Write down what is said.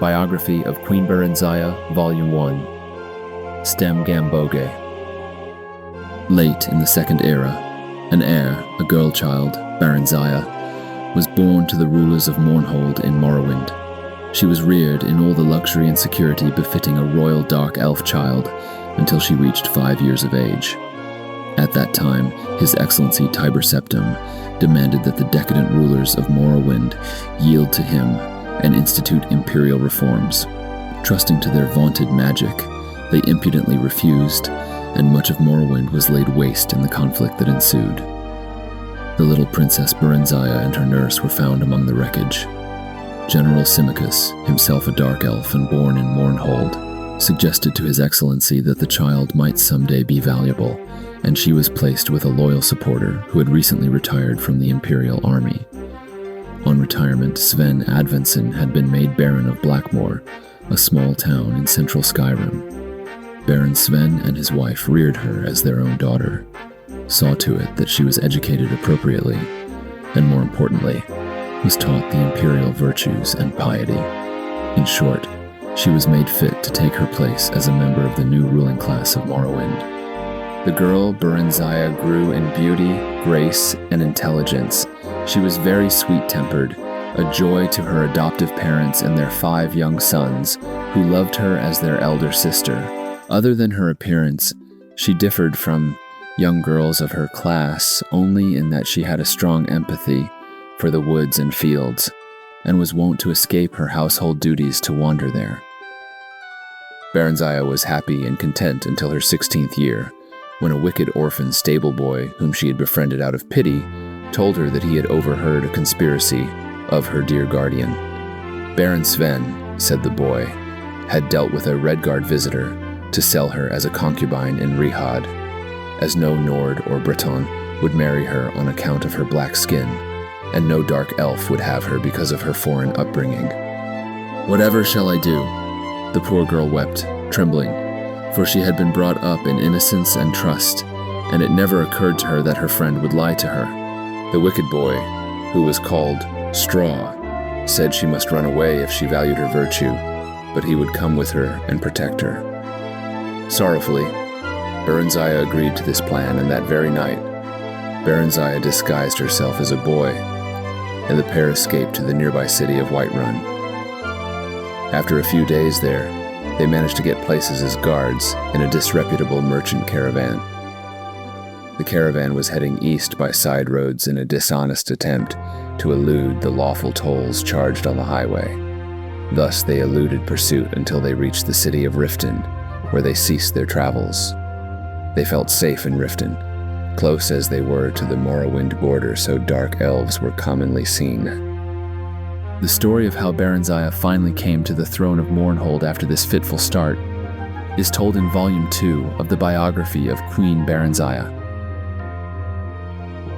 Biography of Queen Barenziah, Volume 1, Stem Gamboge. Late in the Second Era, an heir, a girl child, Barenziah, was born to the rulers of Mournhold in Morrowind. She was reared in all the luxury and security befitting a royal dark elf child until she reached 5 years of age. At that time, His Excellency Tiber Septim demanded that the decadent rulers of Morrowind yield to him and institute imperial reforms. Trusting to their vaunted magic, they impudently refused, and much of Morrowind was laid waste in the conflict that ensued. The little Princess Barenziah and her nurse were found among the wreckage. General Simicus, himself a dark elf and born in Mournhold, suggested to His Excellency that the child might someday be valuable, and she was placed with a loyal supporter who had recently retired from the Imperial Army. On retirement, Sven Adventson had been made Baron of Blackmoor, a small town in central Skyrim. Baron Sven and his wife reared her as their own daughter, saw to it that she was educated appropriately, and more importantly, was taught the imperial virtues and piety. In short, she was made fit to take her place as a member of the new ruling class of Morrowind. The girl Barenziah grew in beauty, grace, and intelligence. She was very sweet-tempered, a joy to her adoptive parents and their 5 young sons, who loved her as their elder sister. Other than her appearance, she differed from young girls of her class only in that she had a strong empathy for the woods and fields, and was wont to escape her household duties to wander there. Barenziah was happy and content until her 16th year, when a wicked orphan stable boy, whom she had befriended out of pity, told her that he had overheard a conspiracy of her dear guardian. Baron Sven, said the boy, had dealt with a Redguard visitor to sell her as a concubine in Rihad, as no Nord or Breton would marry her on account of her black skin, and no dark elf would have her because of her foreign upbringing. "Whatever shall I do?" the poor girl wept, trembling, for she had been brought up in innocence and trust, and it never occurred to her that her friend would lie to her. The wicked boy, who was called Straw, said she must run away if she valued her virtue, but he would come with her and protect her. Sorrowfully, Barenziah agreed to this plan, and that very night, Barenziah disguised herself as a boy, and the pair escaped to the nearby city of Whiterun. After a few days there, they managed to get places as guards in a disreputable merchant caravan. The caravan was heading east by side roads in a dishonest attempt to elude the lawful tolls charged on the highway. Thus they eluded pursuit until they reached the city of Riften, where they ceased their travels. They felt safe in Riften, close as they were to the Morrowind border, so dark elves were commonly seen. The story of how Barenziah finally came to the throne of Mournhold after this fitful start is told in Volume 2 of the Biography of Queen Barenziah.